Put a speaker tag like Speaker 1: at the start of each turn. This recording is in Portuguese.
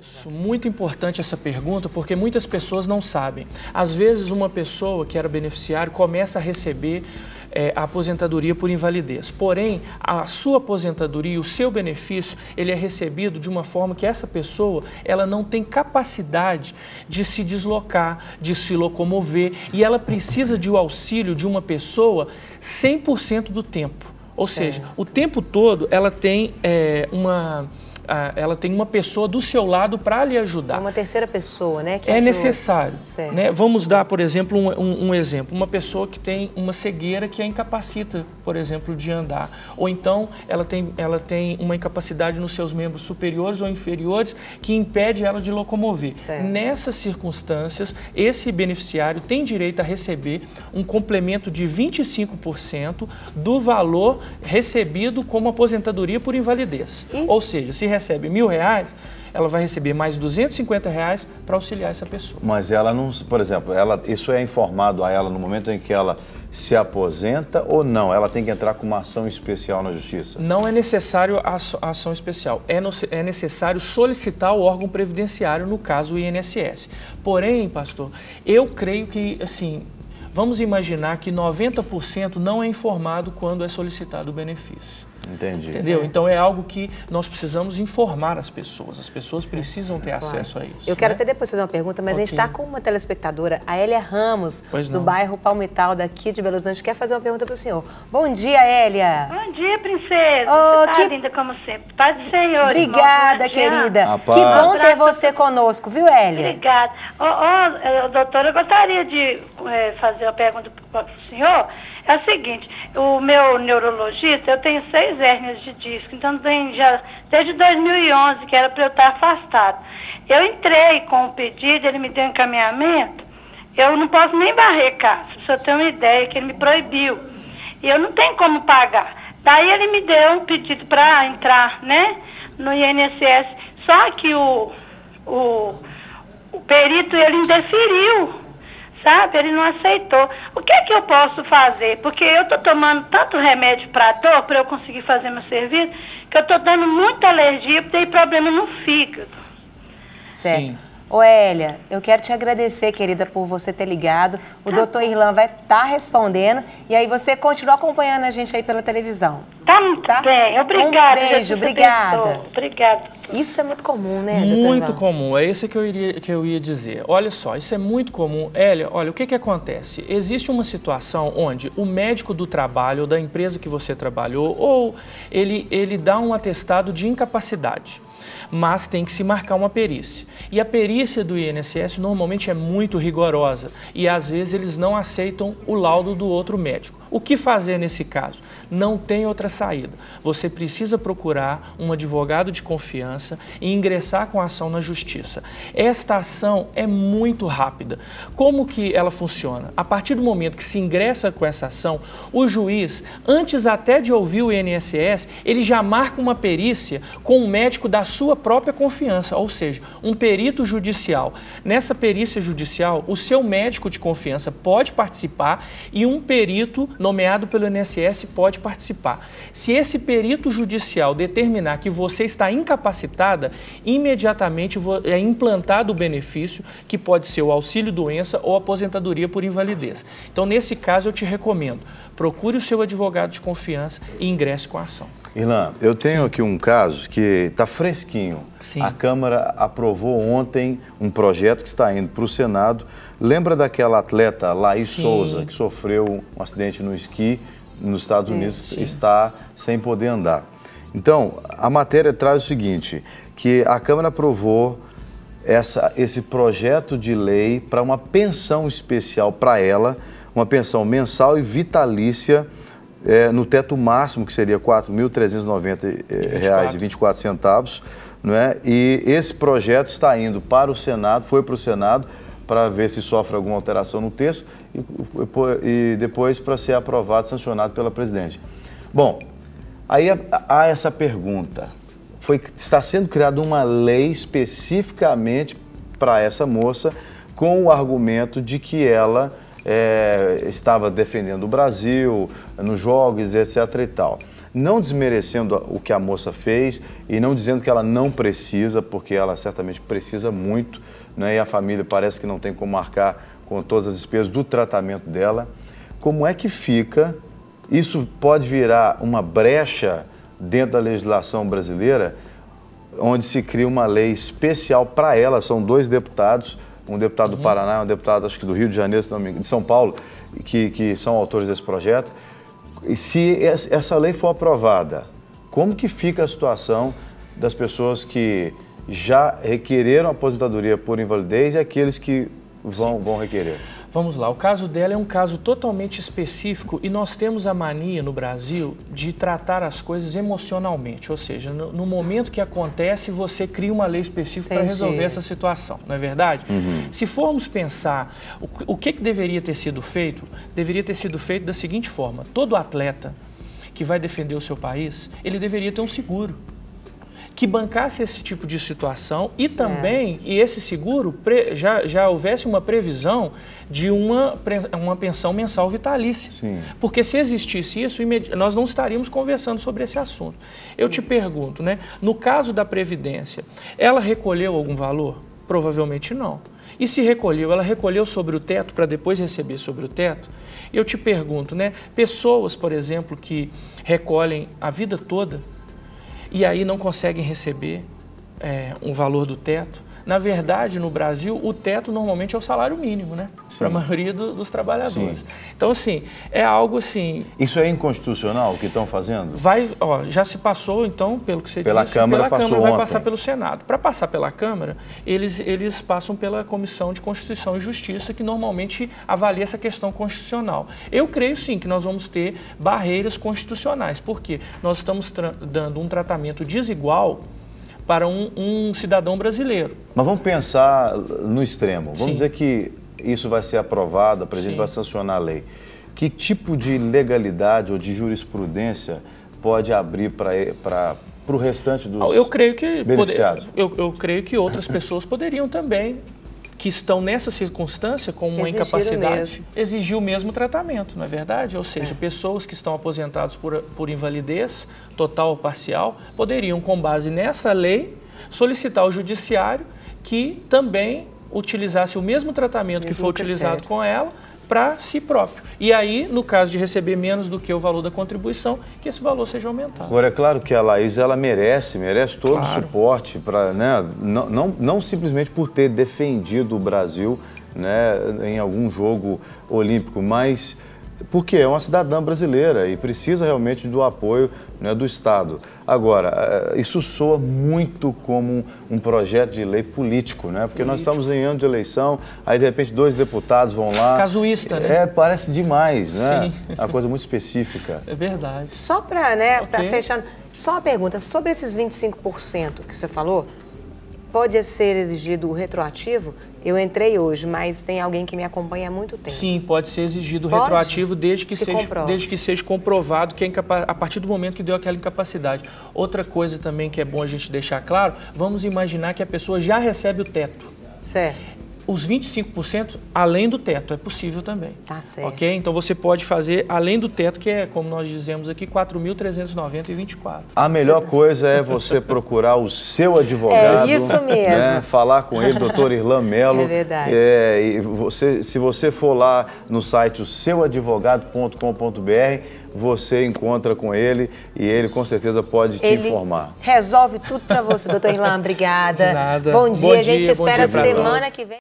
Speaker 1: Isso, muito importante essa pergunta, porque muitas pessoas não sabem. Às vezes uma pessoa que era beneficiário começa a receber a aposentadoria por invalidez. Porém, a sua aposentadoria, o seu benefício, ele é recebido de uma forma que essa pessoa ela não tem capacidade de se deslocar, de se locomover, e ela precisa de o auxílio de uma pessoa 100% do tempo. Ou seja, o tempo todo ela tem uma pessoa do seu lado para lhe ajudar.
Speaker 2: É uma terceira pessoa, né? Que
Speaker 1: é
Speaker 2: ajuda.
Speaker 1: necessário. Né? Vamos dar, por exemplo, um exemplo. Uma pessoa que tem uma cegueira que a incapacita, por exemplo, de andar. Ou então ela tem uma incapacidade nos seus membros superiores ou inferiores que impede ela de locomover. Nessas circunstâncias, esse beneficiário tem direito a receber um complemento de 25% do valor recebido como aposentadoria por invalidez. Ou seja, se recebe R$1.000, ela vai receber mais R$250 para auxiliar essa pessoa.
Speaker 3: Mas ela não, por exemplo, isso é informado a ela no momento em que ela se aposenta ou não? Ela tem que entrar com uma ação especial na Justiça?
Speaker 1: Não é necessário a ação especial. É necessário solicitar o órgão previdenciário, no caso o INSS. Porém, pastor, eu creio que, assim, vamos imaginar que 90% não é informado quando é solicitado o benefício.
Speaker 3: Entendi.
Speaker 1: Entendeu? Então é algo que nós precisamos informar as pessoas precisam ter acesso a isso.
Speaker 2: Eu quero até depois fazer uma pergunta, mas a gente está com uma telespectadora, a Hélia Ramos, do bairro Palmital, daqui de Belo Horizonte, quer fazer uma pergunta para o senhor. Bom dia, Hélia.
Speaker 4: Bom dia, princesa. Você tá linda como sempre. Paz do Senhor.
Speaker 2: Obrigada, querida. Que bom ter você conosco, viu, Hélia?
Speaker 4: Obrigada. Doutora, eu gostaria de fazer uma pergunta para o senhor. É o seguinte, o meu neurologista, eu tenho 6 hérnias de disco, então já desde 2011 que era para eu estar afastado. Eu entrei com o pedido, ele me deu um encaminhamento, eu não posso nem varrer casa, pra você ter uma ideia, que ele me proibiu. E eu não tenho como pagar. Daí ele me deu um pedido para entrar, né, no INSS, só que o perito, ele indeferiu. Sabe? Ele não aceitou. O que é que eu posso fazer? Porque eu estou tomando tanto remédio para dor, para eu conseguir fazer meu serviço, que eu estou dando muita alergia, porque tem problema no fígado.
Speaker 2: Certo. Sim. Ô, Hélia, eu quero te agradecer, querida, por você ter ligado. O doutor Irlan vai estar respondendo e aí você continua acompanhando a gente aí pela televisão.
Speaker 4: Tá muito bem. Obrigada.
Speaker 2: Um beijo, obrigada.
Speaker 4: Obrigada.
Speaker 2: Isso é muito comum, né, doutor
Speaker 1: Muito
Speaker 2: Irlan?
Speaker 1: comum, é isso que eu ia dizer. Olha só, isso é muito comum. Hélia, olha, o que acontece? Existe uma situação onde o médico do trabalho ou da empresa que você trabalhou, ou ele dá um atestado de incapacidade, mas tem que se marcar uma perícia. E a perícia do INSS normalmente é muito rigorosa e às vezes eles não aceitam o laudo do outro médico. O que fazer nesse caso? Não tem outra saída. Você precisa procurar um advogado de confiança e ingressar com a ação na justiça. Esta ação é muito rápida. Como que ela funciona? A partir do momento que se ingressa com essa ação, o juiz, antes até de ouvir o INSS, ele já marca uma perícia com um médico da sua própria confiança, ou seja, um perito judicial. Nessa perícia judicial, o seu médico de confiança pode participar e um perito nomeado pelo INSS pode participar. Se esse perito judicial determinar que você está incapacitada, imediatamente é implantado o benefício, que pode ser o auxílio-doença ou aposentadoria por invalidez. Então, nesse caso, eu te recomendo, procure o seu advogado de confiança e ingresse com a ação.
Speaker 3: Irlan, eu tenho aqui um caso que está fresquinho.
Speaker 1: Sim.
Speaker 3: A Câmara aprovou ontem um projeto que está indo para o Senado. Lembra daquela atleta Laís Souza, que sofreu um acidente no esqui nos Estados Unidos, está sem poder andar. Então, a matéria traz o seguinte, que a Câmara aprovou esse projeto de lei para uma pensão especial para ela, uma pensão mensal e vitalícia, no teto máximo, que seria R$ 4.390,24, não é? E esse projeto está indo para o Senado, foi para o Senado, para ver se sofre alguma alteração no texto e depois para ser aprovado, sancionado pela presidente. Bom, aí há essa pergunta. Está sendo criada uma lei especificamente para essa moça com o argumento de que ela estava defendendo o Brasil nos jogos, etc. e tal. não desmerecendo o que a moça fez e não dizendo que ela não precisa, porque ela certamente precisa muito, né? E a família parece que não tem como marcar com todas as despesas do tratamento dela. Como é que fica? Isso pode virar uma brecha dentro da legislação brasileira, onde se cria uma lei especial para ela. São 2 deputados, um deputado do Paraná e um deputado, acho que do Rio de Janeiro, se não me engano, de São Paulo, que são autores desse projeto. E se essa lei for aprovada, como que fica a situação das pessoas que já requereram aposentadoria por invalidez e aqueles que vão requerer?
Speaker 1: Vamos lá, o caso dela é um caso totalmente específico e nós temos a mania no Brasil de tratar as coisas emocionalmente, ou seja, no momento que acontece, você cria uma lei específica para resolver essa situação, não é verdade? Se formos pensar o que deveria ter sido feito da seguinte forma: todo atleta que vai defender o seu país, ele deveria ter um seguro que bancasse esse tipo de situação e também, esse seguro, já houvesse uma previsão de uma pensão mensal vitalícia.
Speaker 3: Sim.
Speaker 1: Porque se existisse isso, nós não estaríamos conversando sobre esse assunto. Eu te pergunto, né, no caso da Previdência, ela recolheu algum valor? Provavelmente não. E se recolheu, ela recolheu sobre o teto para depois receber sobre o teto? Eu te pergunto, né, pessoas, por exemplo, que recolhem a vida toda, e aí não conseguem receber um valor do teto. Na verdade, no Brasil, o teto normalmente é o salário mínimo, né? Para a maioria dos trabalhadores. Sim. Então, assim, é algo assim...
Speaker 3: Isso é inconstitucional o que estão fazendo?
Speaker 1: Já se passou, então, pelo que você disse,
Speaker 3: pela Câmara
Speaker 1: vai passar pelo Senado. Para passar pela Câmara, eles passam pela Comissão de Constituição e Justiça, que normalmente avalia essa questão constitucional. Eu creio, sim, que nós vamos ter barreiras constitucionais, porque nós estamos dando um tratamento desigual para um cidadão brasileiro.
Speaker 3: Mas vamos pensar no extremo. Vamos dizer que isso vai ser aprovado, a presidente vai sancionar a lei. Que tipo de legalidade ou de jurisprudência pode abrir para o restante dos beneficiados?
Speaker 1: Eu creio que outras pessoas poderiam também, que estão nessa circunstância com uma incapacidade, exigir o mesmo tratamento, não é verdade? Ou seja, pessoas que estão aposentadas por invalidez total ou parcial poderiam, com base nessa lei, solicitar ao judiciário que também utilizasse o mesmo tratamento que foi utilizado com ela para si próprio. E aí, no caso de receber menos do que o valor da contribuição, que esse valor seja aumentado.
Speaker 3: Agora, é claro que a Laís, ela merece todo o suporte, né, não simplesmente por ter defendido o Brasil, né, em algum jogo olímpico, mas porque é uma cidadã brasileira e precisa realmente do apoio, né, do Estado. Agora, isso soa muito como um projeto de lei político, né? Porque nós estamos em ano de eleição, aí de repente 2 deputados vão lá.
Speaker 1: Casuísta, né?
Speaker 3: Parece demais, né?
Speaker 1: Sim.
Speaker 3: É uma coisa muito específica.
Speaker 1: É verdade.
Speaker 2: Só para, fechar, só uma pergunta, sobre esses 25% que você falou, pode ser exigido o retroativo? Eu entrei hoje, mas tem alguém que me acompanha há muito tempo.
Speaker 1: Sim, pode ser exigido o retroativo desde que seja comprovado que a partir do momento que deu aquela incapacidade. Outra coisa também que é bom a gente deixar claro, vamos imaginar que a pessoa já recebe o teto.
Speaker 2: Certo.
Speaker 1: Os 25% além do teto, é possível também.
Speaker 2: Tá certo.
Speaker 1: Ok? Então você pode fazer além do teto, que é, como nós dizemos aqui, 4.390,24.
Speaker 3: A melhor coisa é você procurar o seu advogado.
Speaker 2: É isso mesmo.
Speaker 3: Né? Falar com ele, doutor Irlan Mello.
Speaker 2: É verdade.
Speaker 3: Se você for lá no site seuadvogado.com.br, você encontra com ele e ele com certeza pode te informar.
Speaker 2: Resolve tudo para você, doutor Irlan. Obrigada.
Speaker 1: De nada.
Speaker 2: Bom dia, a gente
Speaker 1: bom
Speaker 2: espera
Speaker 1: dia
Speaker 2: semana que vem.